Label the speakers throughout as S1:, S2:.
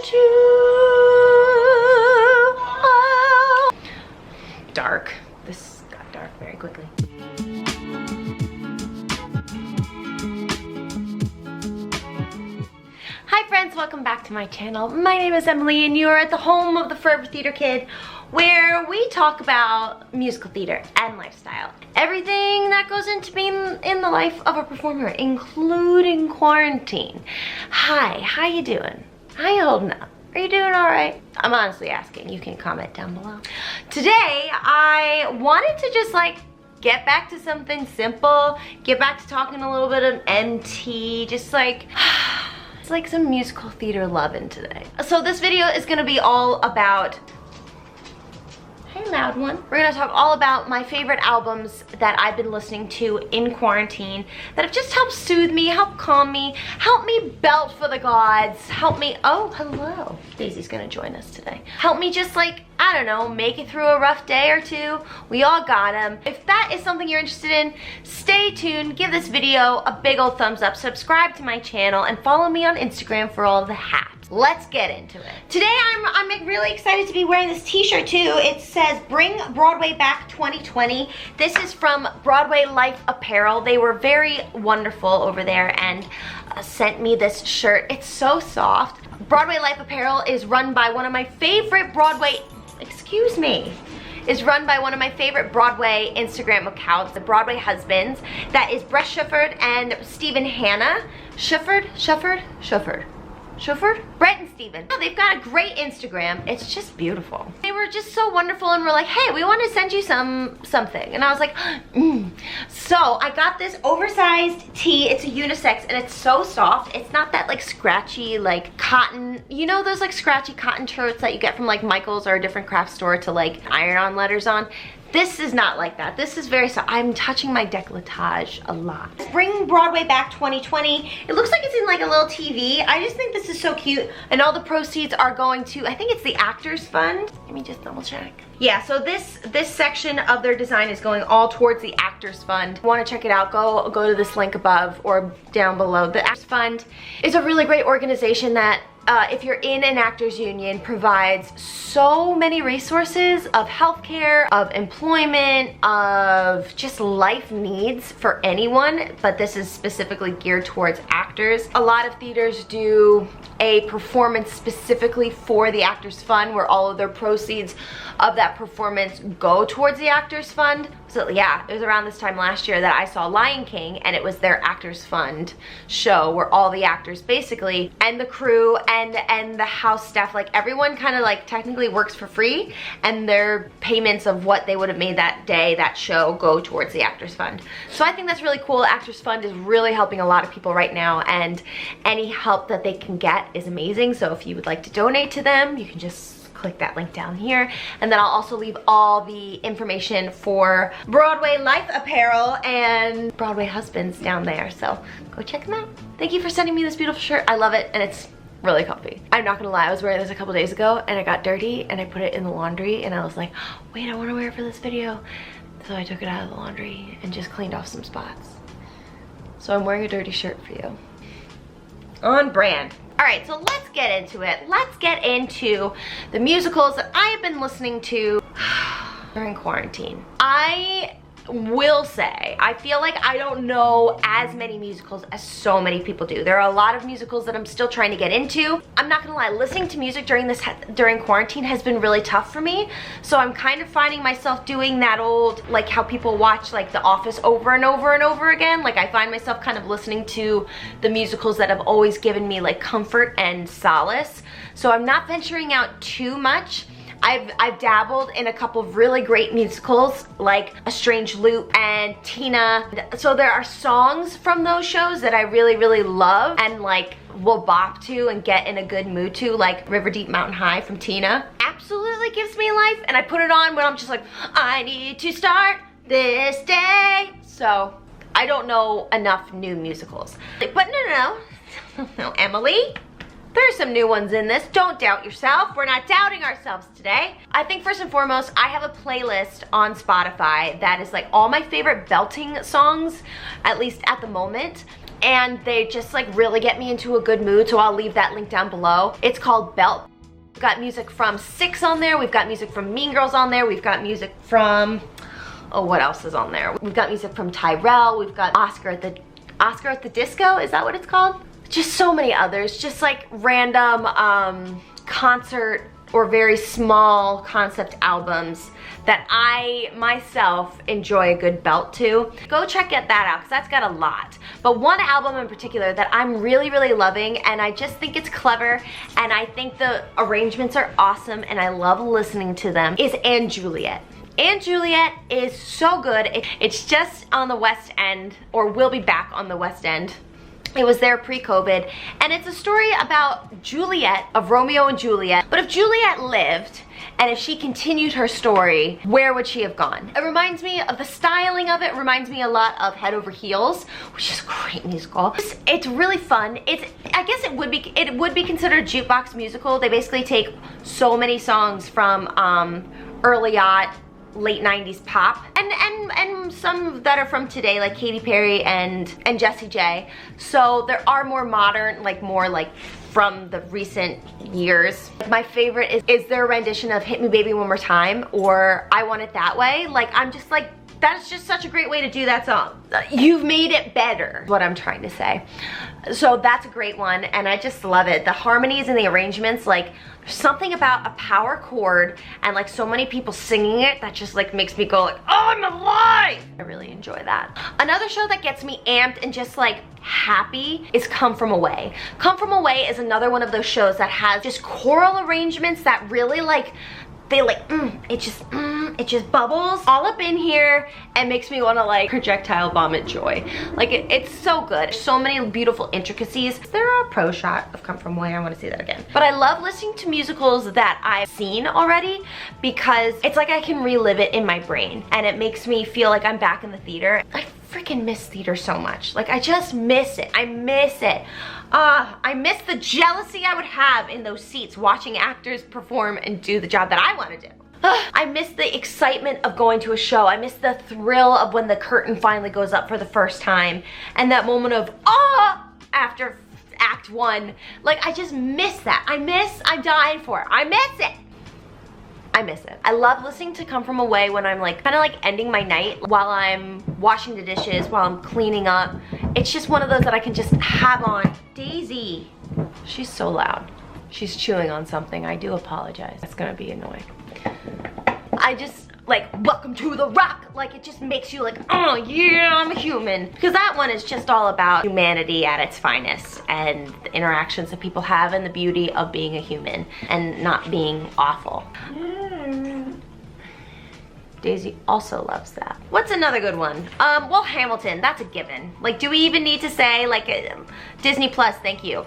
S1: into dark. This got dark very quickly. Hi friends, welcome back to my channel. My name is Emily and you are at the home of the Forever Theater Kid, where we talk about musical theater and lifestyle. Everything that goes into being in the life of a performer, including quarantine. Hi, how you doing? How you holding up? Are you doing all right? I'm honestly asking. You can comment down below. Today, I wanted to just get back to something simple, get back to talking a little bit of MT, just it's like some musical theater loving today. So this video is gonna be all about, hey loud one. We're gonna talk all about my favorite albums that I've been listening to in quarantine that have just helped soothe me, help calm me, help me belt for the gods, help me, oh hello, Daisy's gonna join us today. Help me just I don't know, make it through a rough day or two. We all got them. If that is something you're interested in, stay tuned, give this video a big old thumbs up, subscribe to my channel, and follow me on Instagram for all the hats. Let's get into it. Today I'm really excited to be wearing this t-shirt too. It says Bring Broadway Back 2020. This is from Broadway Life Apparel. They were very wonderful over there and sent me this shirt. It's so soft. Broadway Life Apparel is run by one of my favorite Broadway, is run by one of my favorite Broadway Instagram accounts, the Broadway Husbands. That is Brett Shufford and Stephen Hanna. Shufford? Brett and Steven. Oh, they've got a great Instagram. It's just beautiful. They were just so wonderful and were like, hey, we want to send you something. And I was like, So I got this oversized tee. It's a unisex and it's so soft. It's not that scratchy cotton. You know those scratchy cotton shirts that you get from Michael's or a different craft store to iron on letters on? This is not like that. This is very soft. I'm touching my décolletage a lot. Bring Broadway Back 2020. It looks like it's in a little TV. I just think this is so cute. And all the proceeds are going to, I think it's the Actors Fund. Let me just double check. Yeah, so this section of their design is going all towards the Actors Fund. If you want to check it out, go to this link above or down below. The Actors Fund is a really great organization that if you're in an actors union, provides so many resources of healthcare, of employment, of just life needs for anyone, but this is specifically geared towards actors. A lot of theaters do a performance specifically for the Actors Fund where all of their proceeds of that performance go towards the Actors Fund. So yeah, it was around this time last year that I saw Lion King and it was their Actors Fund show where all the actors basically, and the crew and the house staff, everyone kind of technically works for free, and their payments of what they would have made that day, that show, go towards the Actors Fund. So I think that's really cool. Actors Fund is really helping a lot of people right now, and any help that they can get is amazing. So if you would like to donate to them, you can just click that link down here, and then I'll also leave all the information for Broadway Life Apparel and Broadway Husbands down there, so go check them out. Thank you for sending me this beautiful shirt. I love it and it's really comfy. I'm not gonna lie, I was wearing this a couple days ago and it got dirty and I put it in the laundry and I was like, wait, I want to wear it for this video. So I took it out of the laundry and just cleaned off some spots. So I'm wearing a dirty shirt for you. On brand. All right, so let's get into it. Let's get into the musicals that I have been listening to during quarantine. I will say, I feel like I don't know as many musicals as so many people do. There are a lot of musicals that I'm still trying to get into. I'm not gonna lie, listening to music during quarantine has been really tough for me. So I'm kind of finding myself doing that old, how people watch The Office over and over and over again. I find myself kind of listening to the musicals that have always given me comfort and solace. So I'm not venturing out too much. I've dabbled in a couple of really great musicals like A Strange Loop and Tina. So there are songs from those shows that I really love and will bop to and get in a good mood to, like River Deep Mountain High from Tina. Absolutely gives me life, and I put it on when I'm just I need to start this day. So I don't know enough new musicals. But no, Emily, There's some new ones in this. Don't doubt yourself. We're not doubting ourselves today. I think first and foremost, I have a playlist on Spotify that is like all my favorite belting songs, at least at the moment. And they just like really get me into a good mood, so I'll leave that link down below. It's called Belt. We've got music from Six on there. We've got music from Mean Girls on there. We've got music from, oh, what else is on there? We've got music from Tyrell. We've got Oscar at the Disco. Is that what it's called? Just so many others. Just like random concert or very small concept albums that I myself enjoy a good belt to. Go check that out, because that's got a lot. But one album in particular that I'm really, really loving, and I just think it's clever, and I think the arrangements are awesome, and I love listening to them, is And Juliet. And Juliet is so good. It's just on the West End, or will be back on the West End. It was there pre-COVID, and it's a story about Juliet, of Romeo and Juliet. But if Juliet lived, and if she continued her story, where would she have gone? It reminds me of the styling of it, reminds me a lot of Head Over Heels, which is a great musical. It's really fun. I guess it would be considered a jukebox musical. They basically take so many songs from early yacht, late 90s pop, and some that are from today, like Katy Perry and Jessie J. So there are more modern, like more like from the recent years. My favorite is their rendition of Hit Me Baby One More Time or I Want It That Way. Like, I'm just like, that's just such a great way to do that song. You've made it better, is what I'm trying to say. So that's a great one, and I just love it. The harmonies and the arrangements, like, there's something about a power chord and like so many people singing it that just like makes me go like, oh, I'm alive! I really enjoy that. Another show that gets me amped and just like happy is Come From Away. Come From Away is another one of those shows that has just choral arrangements that really like, they like, it just bubbles all up in here and makes me want to like projectile vomit joy. Like it's so good. So many beautiful intricacies. Is there a pro shot of Come From Away? I want to see that again. But I love listening to musicals that I've seen already because it's like I can relive it in my brain and it makes me feel like I'm back in the theater. I freaking miss theater so much. Like I just miss it. I miss it. I miss the jealousy I would have in those seats watching actors perform and do the job that I want to do. I miss the excitement of going to a show. I miss the thrill of when the curtain finally goes up for the first time and that moment of after act one. Like I just miss that. I'm dying for it. I miss it. I miss it. I love listening to Come From Away when I'm like kind of like ending my night while I'm washing the dishes, while I'm cleaning up. It's just one of those that I can just have on. Daisy, she's so loud. She's chewing on something. I do apologize. It's gonna be annoying. I just like, welcome to the rock. Like it just makes you like, oh yeah, I'm a human. Because that one is just all about humanity at its finest and the interactions that people have and the beauty of being a human and not being awful. Daisy also loves that. What's another good one? Well, Hamilton, that's a given. Like, do we even need to say like Disney Plus, thank you.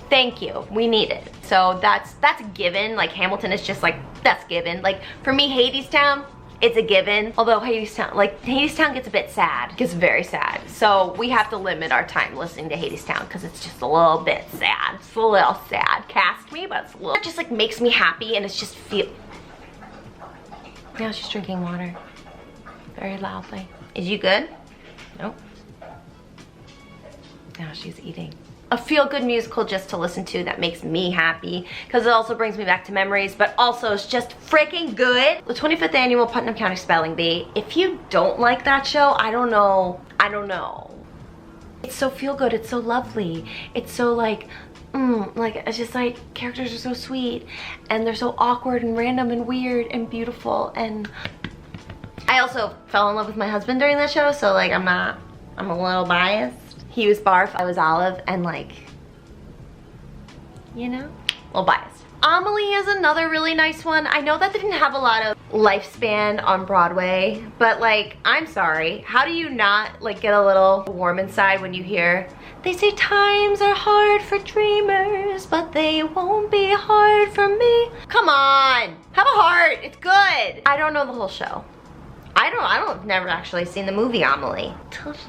S1: Thank you, we need it. So that's a given. Like Hamilton is just like, that's given. Like for me, Hadestown, it's a given. Although Hadestown gets a bit sad, gets very sad. So we have to limit our time listening to Hadestown because it's just a little bit sad. It's a little sad. Cast me, but it's a little, it just like makes me happy and it's just feel. Now she's drinking water very loudly. Is you good? Nope. Now she's eating. A feel-good musical just to listen to that makes me happy because it also brings me back to memories, but also is just freaking good. The 25th annual Putnam County Spelling Bee. If you don't like that show, I don't know. It's so feel-good, it's so lovely. It's so like it's just like characters are so sweet and they're so awkward and random and weird and beautiful. And I also fell in love with my husband during that show, so like I'm a little biased. He was Barf, I was Olive, and like, you know, a little biased. Amelie is another really nice one. I know that they didn't have a lot of lifespan on Broadway, but like, I'm sorry. How do you not like get a little warm inside when you hear, they say times are hard for dreamers, but they won't be hard for me. Come on, have a heart, it's good. I don't know the whole show. I've never actually seen the movie Amelie. Tough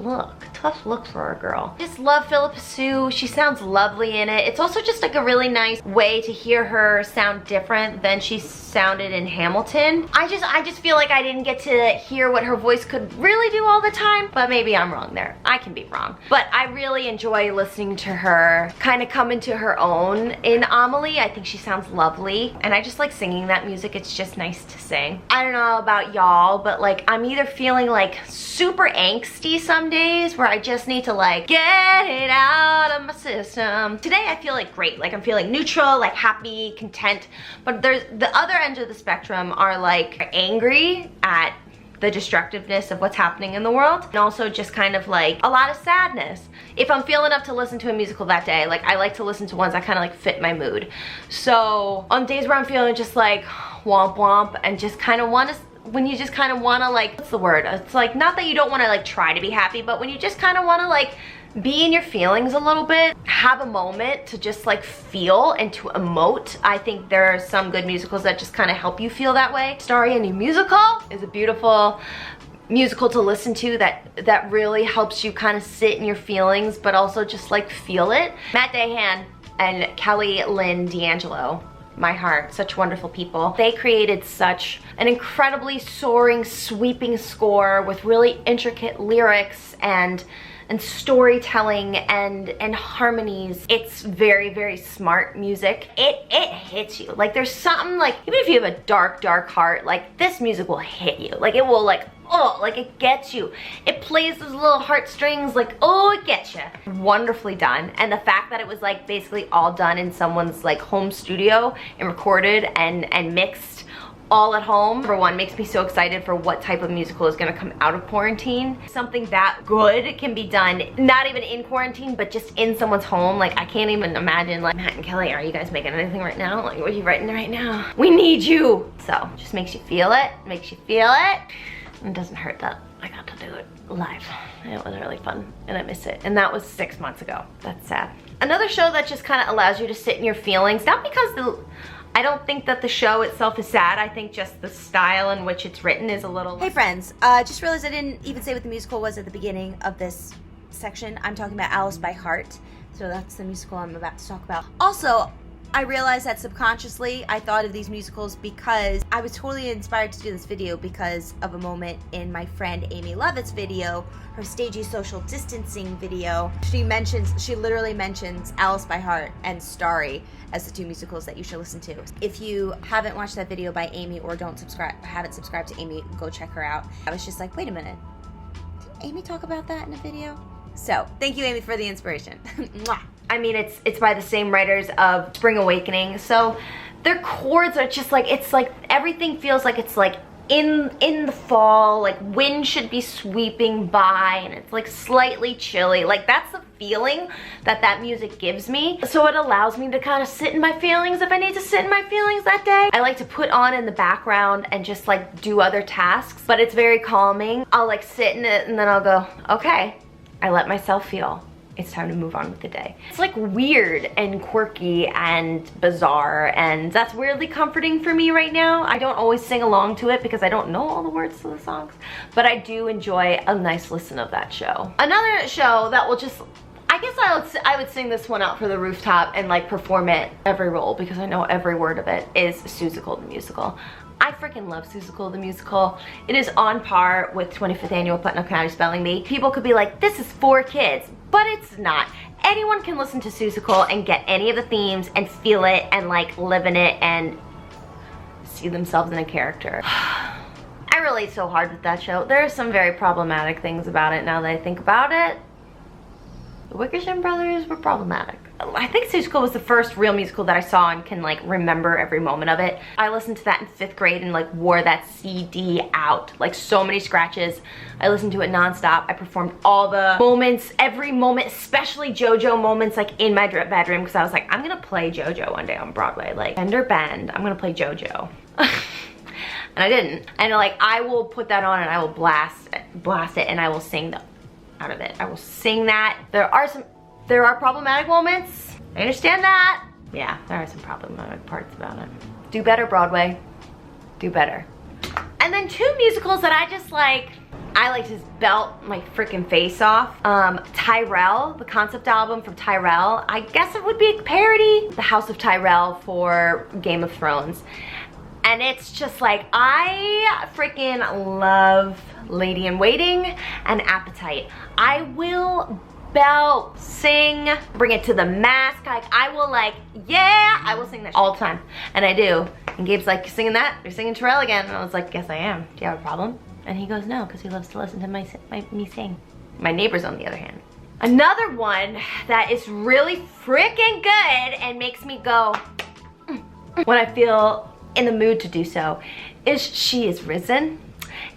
S1: look for a girl. Just love Philippa Sue. She sounds lovely in it. It's also just like a really nice way to hear her sound different than she sounded in Hamilton. I just feel like I didn't get to hear what her voice could really do all the time, but maybe I'm wrong there. I can be wrong. But I really enjoy listening to her kind of come into her own in Amelie. I think she sounds lovely, and I just like singing that music. It's just nice to sing. I don't know about y'all, but like I'm either feeling like super angsty some days where I just need to like get it out of my system. Today I feel like great, like I'm feeling neutral, like happy, content, but there's the other end of the spectrum are like angry at the destructiveness of what's happening in the world, and also just kind of like a lot of sadness. If I'm feeling up to listen to a musical that day, like I like to listen to ones that kind of like fit my mood. So on days where I'm feeling just like womp womp and just kind of want to, when you just kind of want to like, what's the word? It's like, not that you don't want to like try to be happy, but when you just kind of want to like be in your feelings a little bit, have a moment to just like feel and to emote. I think there are some good musicals that just kind of help you feel that way. Starry, a New Musical is a beautiful musical to listen to that really helps you kind of sit in your feelings, but also just like feel it. Matt Dahan and Kelly Lynn D'Angelo, my heart, such wonderful people. They created such an incredibly soaring, sweeping score with really intricate lyrics and storytelling and harmonies. It's very, very smart music. It hits you. Like there's something like, even if you have a dark, dark heart, like this music will hit you. Like it will like, oh, like it gets you. It plays those little heartstrings like, oh, it gets you. Wonderfully done. And the fact that it was like basically all done in someone's like home studio and recorded and mixed all at home, number one, makes me so excited for what type of musical is gonna come out of quarantine. Something that good can be done, not even in quarantine, but just in someone's home. Like I can't even imagine like, Matt and Kelly, are you guys making anything right now? Like what are you writing right now? We need you. So just makes you feel it, makes you feel it. It doesn't hurt that I got to do it live. It was really fun and I miss it. And that was 6 months ago. That's sad. Another show that just kind of allows you to sit in your feelings, not because I don't think that the show itself is sad. I think just the style in which it's written is a little...
S2: Hey friends, just realized I didn't even say what the musical was at the beginning of this section. I'm talking about Alice by Heart. So that's the musical I'm about to talk about. Also, I realized that subconsciously I thought of these musicals because I was totally inspired to do this video because of a moment in my friend Amy Levitt's video, her stagey social distancing video. She literally mentions Alice by Heart and Starry as the two musicals that you should listen to. If you haven't watched that video by Amy or haven't subscribed to Amy, go check her out. I was just like, wait a minute, did Amy talk about that in a video? So thank you, Amy, for the inspiration. Mwah.
S1: I mean, it's by the same writers of Spring Awakening, so their chords are just like, it's like everything feels like it's like in the fall, like wind should be sweeping by and it's like slightly chilly. Like that's the feeling that music gives me. So it allows me to kind of sit in my feelings if I need to sit in my feelings that day. I like to put on in the background and just like do other tasks, but it's very calming. I'll like sit in it and then I'll go, okay, I let myself feel. It's time to move on with the day. It's like weird and quirky and bizarre, and that's weirdly comforting for me right now. I don't always sing along to it because I don't know all the words to the songs, but I do enjoy a nice listen of that show. Another show that will just, I guess I would sing this one out for the rooftop and like perform it every role because I know every word of it, is Seussical the Musical. I freaking love Seussical the Musical. It is on par with 25th Annual Putnam County Spelling Bee. People could be like, this is for kids, but it's not. Anyone can listen to Seussical and get any of the themes and feel it and like live in it and see themselves in a character. I relate so hard with that show. There are some very problematic things about it now that I think about it. The Wickersham brothers were problematic. I think Seussical was the first real musical that I saw and can like remember every moment of it. I listened to that in 5th grade and like wore that CD out. Like so many scratches. I listened to it nonstop. I performed all the moments, every moment, especially JoJo moments, like in my bedroom, because I was like, I'm gonna play JoJo one day on Broadway. Like, bend or bend, I'm gonna play JoJo. And I didn't. And like, I will put that on and I will blast it and I will sing out of it. I will sing that. There are problematic moments. I understand that. Yeah, there are some problematic parts about it. Do better, Broadway. Do better. And then 2 musicals that I just like, I like to belt my freaking face off. Tyrell, the concept album from Tyrell. I guess it would be a parody. The House of Tyrell for Game of Thrones. And it's just like, I freaking love Lady in Waiting and Appetite. I will belt, sing, bring it to the mask. Like, I will like, yeah, I will sing that all the time. And I do. And Gabe's like, you're singing that? You're singing Tyrell again. And I was like, yes I am. Do you have a problem? And he goes, no, because he loves to listen to me sing. My neighbors, on the other hand. Another one that is really freaking good and makes me go when I feel in the mood to do so is She Is Risen.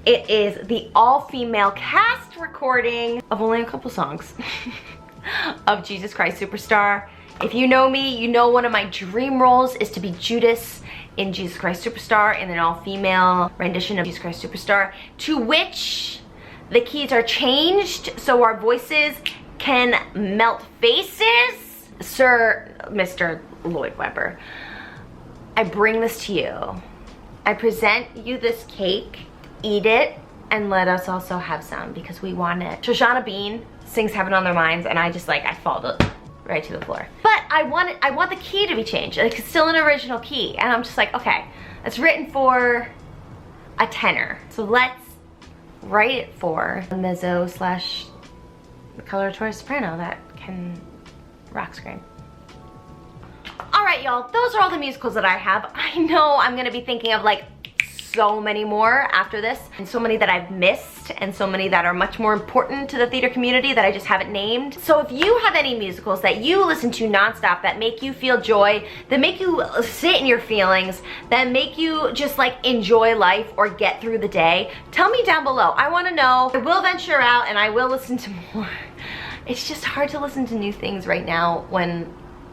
S1: It is the all-female cast recording of only a couple songs of Jesus Christ Superstar. If you know me, you know one of my dream roles is to be Judas in Jesus Christ Superstar, in an all-female rendition of Jesus Christ Superstar, to which the keys are changed so our voices can melt faces. Sir, Mr. Lloyd Webber, I bring this to you. I present you this cake, eat it, and let us also have some because we want it. Shoshana Bean sings Heaven on Their Minds, and I just like, I fall right to the floor. But I want the key to be changed. Like, it's still an original key. And I'm just like, okay, it's written for a tenor. So let's write it for a mezzo slash coloratura soprano that can rock scream. All right, y'all, those are all the musicals that I have. I know I'm gonna be thinking of like so many more after this, and so many that I've missed, and so many that are much more important to the theater community that I just haven't named. So if you have any musicals that you listen to nonstop that make you feel joy, that make you sit in your feelings, that make you just like enjoy life or get through the day, tell me down below. I wanna know. I will venture out and I will listen to more. It's just hard to listen to new things right now when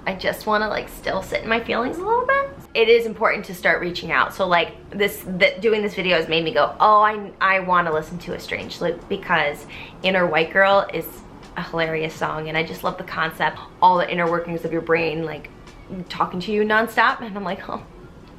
S1: I just want to like still sit in my feelings a little bit. It is important to start reaching out. So like doing this video has made me go, oh, I want to listen to A Strange Loop, because Inner White Girl is a hilarious song, and I just love the concept, all the inner workings of your brain like talking to you nonstop, and I'm like, oh,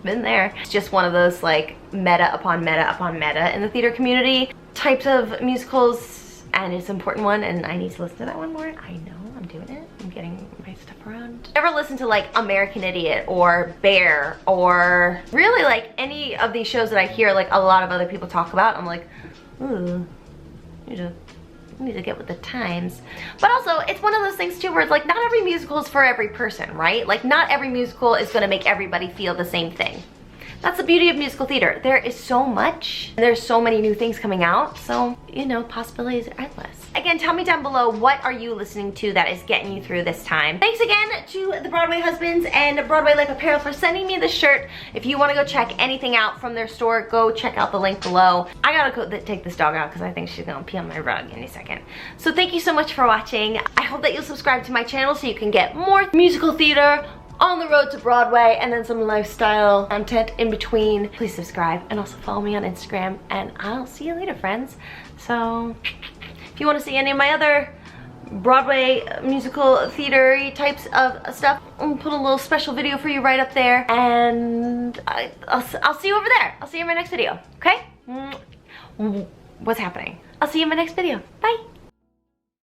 S1: been there. It's just one of those like meta upon meta upon meta in the theater community types of musicals, and it's an important one, and I need to listen to that one more. I know, I'm doing it. I'm getting my stuff around. Ever listen to like American Idiot or Bear or really like any of these shows that I hear like a lot of other people talk about? I'm like, ooh, I need to get with the times. But also, it's one of those things too where it's like not every musical is for every person, right? Like not every musical is gonna make everybody feel the same thing. That's the beauty of musical theater. There is so much. There's so many new things coming out. So, you know, possibilities are endless. Again, tell me down below, what are you listening to that is getting you through this time? Thanks again to the Broadway husbands and Broadway Life Apparel for sending me this shirt. If you want to go check anything out from their store, go check out the link below. I gotta go take this dog out because I think she's gonna pee on my rug any second. So thank you so much for watching. I hope that you'll subscribe to my channel so you can get more musical theater on the road to Broadway, and then some lifestyle content in between. Please subscribe and also follow me on Instagram, and I'll see you later, friends. So if you want to see any of my other Broadway musical theater types of stuff, I'm gonna put a little special video for you right up there, and I'll see you over there. I'll see you in my next video, okay? What's happening? I'll see you in my next video. Bye.